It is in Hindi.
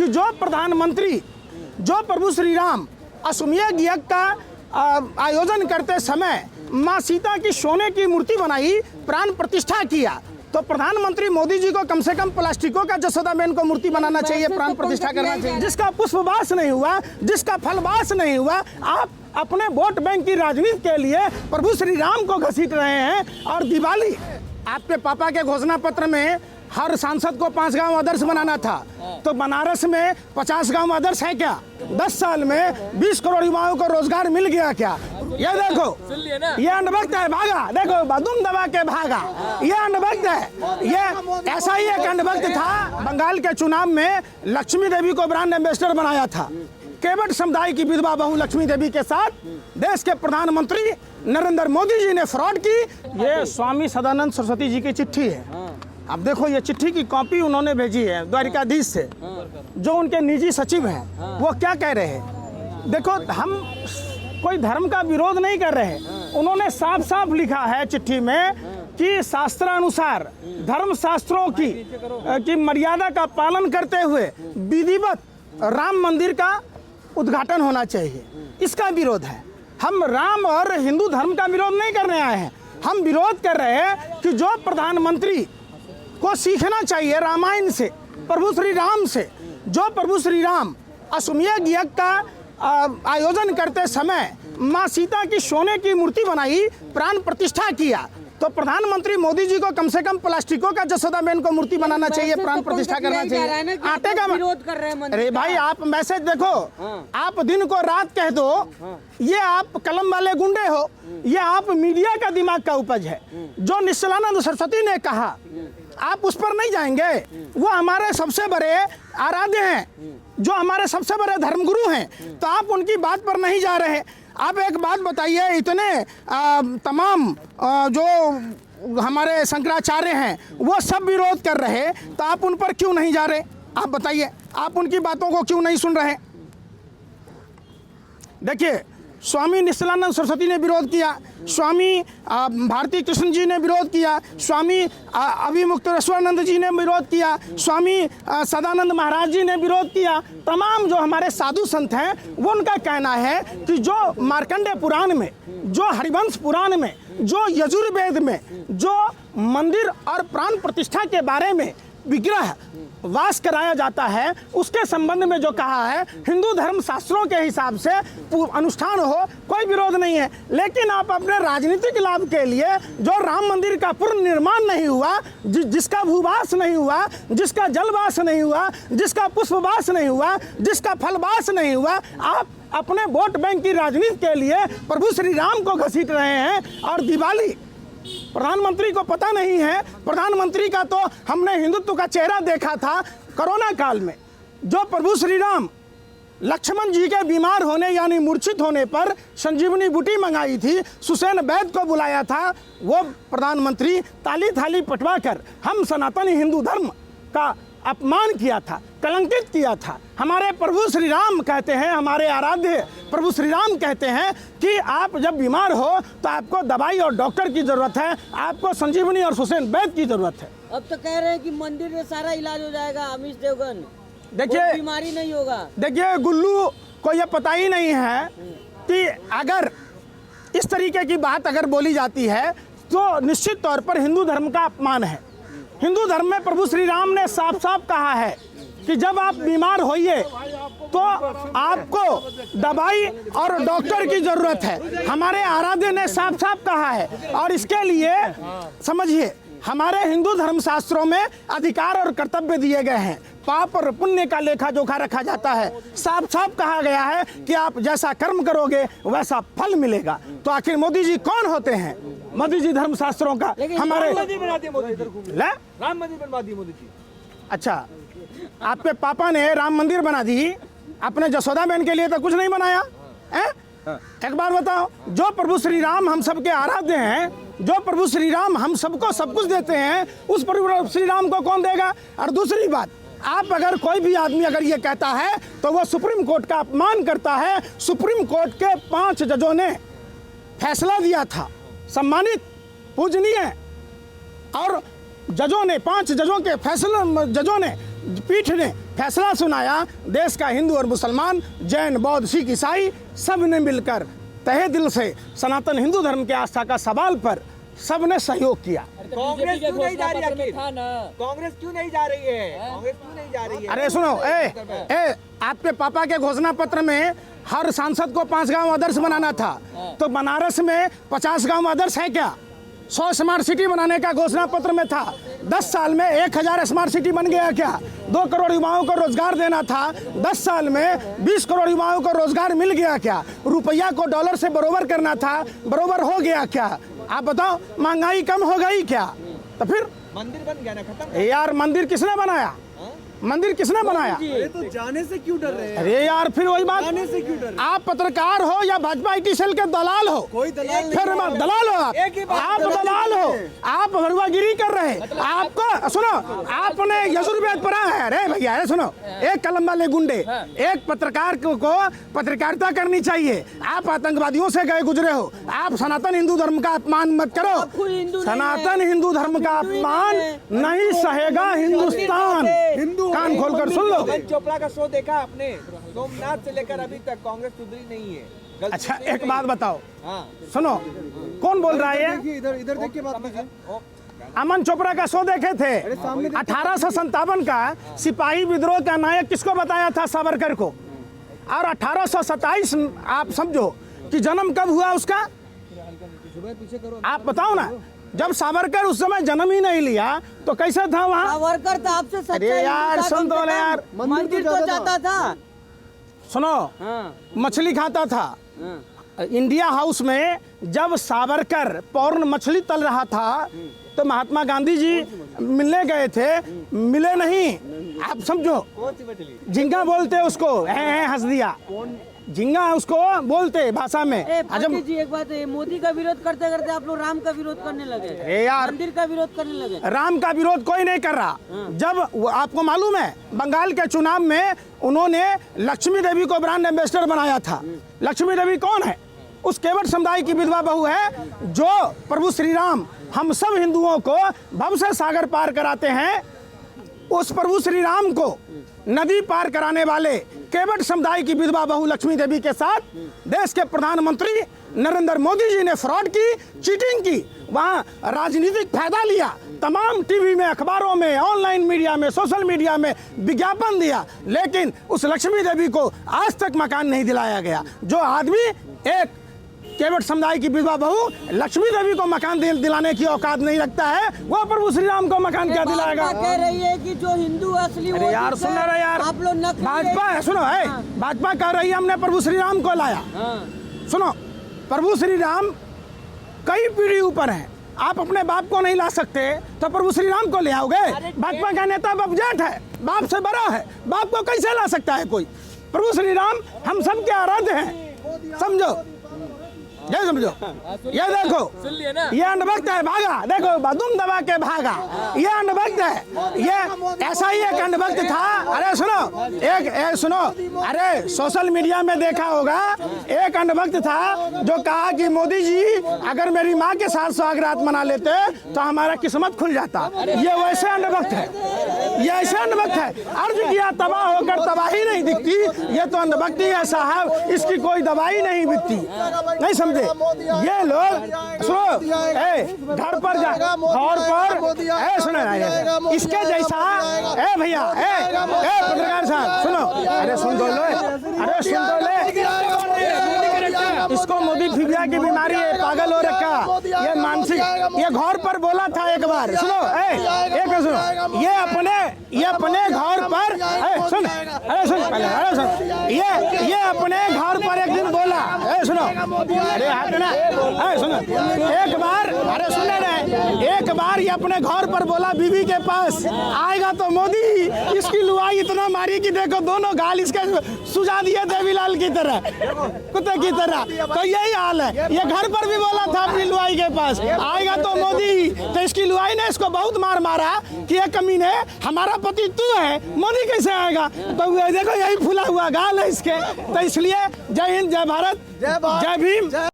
कि जो प्रधानमंत्री, जो प्रभु श्री राम अश्वमेध यज्ञ का आयोजन करते समय माँ सीता की सोने की मूर्ति बनाई, प्राण प्रतिष्ठा किया, तो प्रधानमंत्री मोदी जी को कम से कम प्लास्टिकों का जसोदाबेन को मूर्ति बनाना चाहिए, प्राण प्रतिष्ठा करना चाहिए। जिसका पुष्पवास नहीं हुआ, जिसका फलवास नहीं हुआ, आप अपने वोट बैंक की राजनीति के लिए प्रभु श्री राम को घसीट रहे हैं। और दिवाली, आपके पापा के घोषणा पत्र में हर सांसद को 5 गांव आदर्श बनाना था, तो बनारस में 50 गांव आदर्श है क्या? 10 साल में 20 करोड़ युवाओं को रोजगार मिल गया क्या? ये देखो, ये अंधभक्त है, भागा, देखो बदुम दबा के भागा, ये अंधभक्त है। ये ऐसा ही एक अंधभक्त था, बंगाल के चुनाव में लक्ष्मी देवी को ब्रांड एम्बेसडर बनाया था। केवट समुदाय की विधवा बहू लक्ष्मी देवी के साथ देश के प्रधानमंत्री नरेंद्र मोदी जी ने फ्रॉड की। ये स्वामी सदानंद सरस्वती जी की चिट्ठी है। अब देखो, ये चिट्ठी की कॉपी उन्होंने भेजी है द्वारिकाधीश से, जो उनके निजी सचिव हैं, वो क्या कह रहे हैं। देखो, हम कोई धर्म का विरोध नहीं कर रहे, उन्होंने साफ साफ लिखा है चिट्ठी में कि शास्त्रानुसार धर्म शास्त्रों की मर्यादा का पालन करते हुए विधिवत राम मंदिर का उद्घाटन होना चाहिए। इसका विरोध है। हम राम और हिंदू धर्म का विरोध नहीं करने आए हैं, हम विरोध कर रहे हैं कि जो प्रधानमंत्री को सीखना चाहिए रामायण से, प्रभु श्री राम से, जो प्रभु श्री राम अश्वमेध यज्ञ का आयोजन करते समय माँ सीता की सोने की मूर्ति बनाई, प्राण प्रतिष्ठा किया, तो प्रधानमंत्री मोदी जी को कम से कम प्लास्टिकों का जसोदाबेन को मूर्ति बनाना चाहिए, प्राण प्रतिष्ठा करना चाहिए। आटे का विरोध कर रहे हैं। अरे भाई, आप मैसेज देखो, आप दिन को रात कह दो, ये आप कलम वाले गुंडे हो, ये आप मीडिया का दिमाग का उपज है। जो निश्चलानंद सरस्वती ने कहा, आप उस पर नहीं जाएंगे। वो हमारे सबसे बड़े आराध्य हैं, जो हमारे सबसे बड़े धर्मगुरु हैं, तो आप उनकी बात पर नहीं जा रहे। आप एक बात बताइए, इतने तमाम जो हमारे शंकराचार्य हैं वो सब विरोध कर रहे, तो आप उन पर क्यों नहीं जा रहे? आप बताइए, आप उनकी बातों को क्यों नहीं सुन रहे? देखिए, स्वामी निश्चलानंद सरस्वती ने विरोध किया, स्वामी भारती कृष्ण जी ने विरोध किया, स्वामी अभिमुक्तेश्वरानंद जी ने विरोध किया, स्वामी सदानंद महाराज जी ने विरोध किया। तमाम जो हमारे साधु संत हैं, वो उनका कहना है कि जो मार्कंडेय पुराण में, जो हरिवंश पुराण में, जो यजुर्वेद में जो मंदिर और प्राण प्रतिष्ठा के बारे में विग्रह वास कराया जाता है, उसके संबंध में जो कहा है, हिंदू धर्म शास्त्रों के हिसाब से अनुष्ठान हो, कोई विरोध नहीं है। लेकिन आप अपने राजनीतिक लाभ के लिए जो राम मंदिर का पूर्ण निर्माण नहीं हुआ, जिसका भूवास नहीं हुआ, जिसका जलवास नहीं हुआ, जिसका पुष्पवास नहीं हुआ, जिसका फलवास नहीं हुआ, आप अपने वोट बैंक की राजनीति के लिए प्रभु श्री राम को घसीट रहे हैं। और दिवाली, प्रधानमंत्री को पता नहीं है, प्रधानमंत्री का तो हमने हिंदुत्व का चेहरा देखा था कोरोना काल में, जो प्रभु श्री राम लक्ष्मण जी के बीमार होने यानी मूर्छित होने पर संजीवनी बूटी मंगाई थी, सुसैन वैद्य को बुलाया था, वो प्रधानमंत्री ताली थाली पटवा कर हम सनातनी हिंदू धर्म का अपमान किया था, कलंकित किया था। हमारे प्रभु श्री राम कहते हैं, हमारे आराध्य प्रभु श्री राम कहते हैं कि आप जब बीमार हो तो आपको दवाई और डॉक्टर की जरूरत है, आपको संजीवनी और सुसैन वैद्य की जरूरत है। अब तो कह रहे हैं कि मंदिर में सारा इलाज हो जाएगा, अमीश देवगन, देखिए बीमारी नहीं होगा। देखिए, गुल्लू को यह पता ही नहीं है कि अगर इस तरीके की बात अगर बोली जाती है तो निश्चित तौर पर हिंदू धर्म का अपमान है। हिंदू धर्म में प्रभु श्री राम ने साफ साफ कहा है कि जब आप बीमार होइए तो आपको दवाई और डॉक्टर की जरूरत है। हमारे आराध्य ने साफ साफ कहा है, और इसके लिए समझिए, हमारे हिंदू धर्म शास्त्रों में अधिकार और कर्तव्य दिए गए हैं, पाप और पुण्य का लेखा जोखा रखा जाता है। साफ साफ कहा गया है कि आप जैसा कर्म करोगे वैसा फल मिलेगा। तो आखिर मोदी जी कौन होते हैं? मोदी जी धर्म शास्त्रों का हमारे राम मंदिर बनवा दिए मोदी जी। अच्छा, आपके पापा ने राम मंदिर बना दी, अपने जसोदाबेन के लिए तो कुछ नहीं बनाया है? एक बार बताओ, जो प्रभु श्री राम हम सबके आराध्य हैं, जो प्रभु श्री राम हम सबको सब कुछ देते हैं, उस प्रभु श्री राम को कौन देगा? और दूसरी बात, आप अगर कोई भी आदमी अगर ये कहता है तो वो सुप्रीम कोर्ट का अपमान करता है। सुप्रीम कोर्ट के 5 जजों ने फैसला दिया था, सम्मानित पूजनीय, और जजों ने 5 जजों के फैसले, जजों ने पीठ ने फैसला सुनाया, देश का हिंदू और मुसलमान, जैन, बौद्ध, सिख, ईसाई सब ने मिलकर तहे दिल से सनातन हिंदू धर्म के आस्था का सवाल पर सब ने सहयोग किया। कांग्रेस क्यों नहीं जा रही है? कांग्रेस क्यों नहीं जा रही है? कांग्रेस क्यों नहीं जा रही है? अरे सुनो, आपके पापा के घोषणा पत्र में हर सांसद को 5 गांव आदर्श बनाना था, तो बनारस में 50 गांव आदर्श है क्या? 100 स्मार्ट सिटी बनाने का घोषणा पत्र में था, 10 साल में 1000 स्मार्ट सिटी बन गया क्या? 2 करोड़ युवाओं को रोजगार देना था, 10 साल में 20 करोड़ युवाओं को रोजगार मिल गया क्या? रुपया को डॉलर से बरोबर करना था, बरोबर हो गया क्या? आप बताओ, महंगाई कम हो गई क्या? तो फिर मंदिर बन गया ना, खत्म। यार मंदिर किसने बनाया? मंदिर किसने बनाया? अरे तो जाने से क्यों डर रहे हैं? अरे यार फिर वही बात, जाने से क्यों डर रहे हैं? आप पत्रकार हो या भाजपा IT सेल के दलाल हो? कोई दलाल नहीं फिर है। दलाल हो एक ही बात, आप दलाल दलाल हो, नहीं है। आप भरुआगिरी कर रहे हैं। आपको सुनो, आपने यजुर्वेद पढ़ा है? अरे भैया अरे सुनो, एक कलम वाले गुंडे, एक पत्रकार को पत्रकारिता करनी चाहिए। आप आतंकवादियों से गए गुजरे हो, आप सनातन हिंदू धर्म का अपमान मत करो। आप खुद हिंदू नहीं सनातन है। हिंदू धर्म का हिंदू ही अपमान नहीं है। नहीं सहेगा हिंदुस्तान। हिंदू कान खोलकर सुन लो। अमन चोपड़ा का शो देखा आपने? सोमनाथ से लेकर अभी तक कांग्रेस सुधरी नहीं है। गलती अच्छा नहीं एक हुई। बात बताओ, हाँ, सुनो, कौन बोल रहा है ये? देखिए इधर इधर देख के बात कीजिए। अमन चोपड़ा का शो देखे थे? 1857 का सिपाही विद्रोह का नायक किसको बताया था? सावरकर को। और 1827 आप समझो कि जन्म कब हुआ उसका? आप बताओ ना, जब सावरकर उस समय जन्म ही नहीं लिया तो कैसे था वहाँ? सावरकर था आपसे सच्चा अरे यार, हिंदू था, सुन कम तो से ले कम यार। मंदिर तो जाता था। सुनो, हाँ, मछली खाता था। हाँ। इंडिया हाउस में जब सावरकर पौर्ण मछली तल रहा था तो महात्मा गांधी जी मिलने गए थे, मिले नहीं। आप समझो, कौन सी मछली? झिंगा बोलते उसको, हंस दिया। झिंगा उसको बोलते भाषा में। पंडित जी एक बात है, मोदी का विरोध करते करते आप लोग राम का विरोध करने लगे, अरे यार, मंदिर का विरोध करने लगे। राम का विरोध कोई नहीं कर रहा। जब आपको मालूम है बंगाल के चुनाव में उन्होंने लक्ष्मी देवी को ब्रांड एम्बेसडर बनाया था। लक्ष्मी देवी कौन है? उस केवट समुदाय की विधवा बहू है जो प्रभु श्री राम हम सब हिंदुओं को भव से सागर पार कराते हैं। उस प्रभु श्री राम को नदी पार कराने वाले केवट समुदाय की विधवा बहू लक्ष्मी देवी के साथ देश के प्रधानमंत्री नरेंद्र मोदी जी ने फ्रॉड की, चीटिंग की, वहाँ राजनीतिक फायदा लिया। तमाम टीवी में, अखबारों में, ऑनलाइन मीडिया में, सोशल मीडिया में विज्ञापन दिया, लेकिन उस लक्ष्मी देवी को आज तक मकान नहीं दिलाया गया। जो आदमी एक केवट समुदाय की विधवा बहू लक्ष्मी देवी को मकान दिलाने की औकात नहीं रखता है, वो प्रभु श्री राम को मकान क्या दिलाएगा? भाजपा कह रही है कि जो हिंदू असली अरे यार सुन रहे यार, आप लोग नकली भाजपा सुनो है, भाजपा कह रही है हमने प्रभु श्री राम को लाया। सुनो, प्रभु श्री राम कई पीढ़ी ऊपर हैं, आप अपने बाप को नहीं ला सकते तो प्रभु श्री राम को ले आओगे? भाजपा का नेता बाप जेठ है, बाप से बड़ा है, बाप को कैसे ला सकता है कोई? प्रभु श्री राम हम सब के आराध्य हैं, समझो, ये समझो। ये देखो, ये अंधभक्त है, भागा, देखो बदुम दबा के भागा। ये अंधभक्त है, ये ऐसा ही एक अंधभक्त था। अरे सुनो, सुनो, अरे सोशल मीडिया में देखा होगा, एक अंधभक्त था जो कहा कि मोदी जी अगर मेरी माँ के साथ सुहागरात मना लेते तो हमारा किस्मत खुल जाता। ये वैसे अंधभक्त है, ये ऐसे अंधभक्त है। अर्ज किया तबाह होकर तबाही नहीं दिखती, ये तो अंधभक्ति है साहब, इसकी कोई दवाई नहीं बिकती। नहीं समझे? ये लोग सुनो, घर पर जा, घर पर सुनो, इसके जैसा भैया, पत्रकार साहब सुनो, अरे सुन दो लो, अरे सुन दो ले, इसको मोदी फिबिया की बीमारी है, पागल हो रखा, ये मानसिक। ये घर पर बोला था एक बार, सुनो, एक सुनो, ये अपने घर पर सुन, अरे सुन, अरे सुन, ये अपने घर पर एक दिन बोला, सुनो, अरे हटना, सुनो, एक बार, अरे सुने रहे, एक बार ये अपने घर पर बोला बीवी के पास आएगा तो मोदी इसकी लुआई इतना मारी कि देखो दोनों गाल इसके सुझा दिए देवीलाल की तरह, कुत्ते की तरह। तो यही हाल है, ये घर पर भी बोला था अपनी लुआई के पास आएगा तो मोदी, तो इसकी लुआई ने इसको बहुत मार मारा कि ये कमीने हमारा पति तू है, मोदी कैसे आएगा? तो देखो यही फूला हुआ गाल है इसके। तो इसलिए जय हिंद, जय भारत, जय भीम।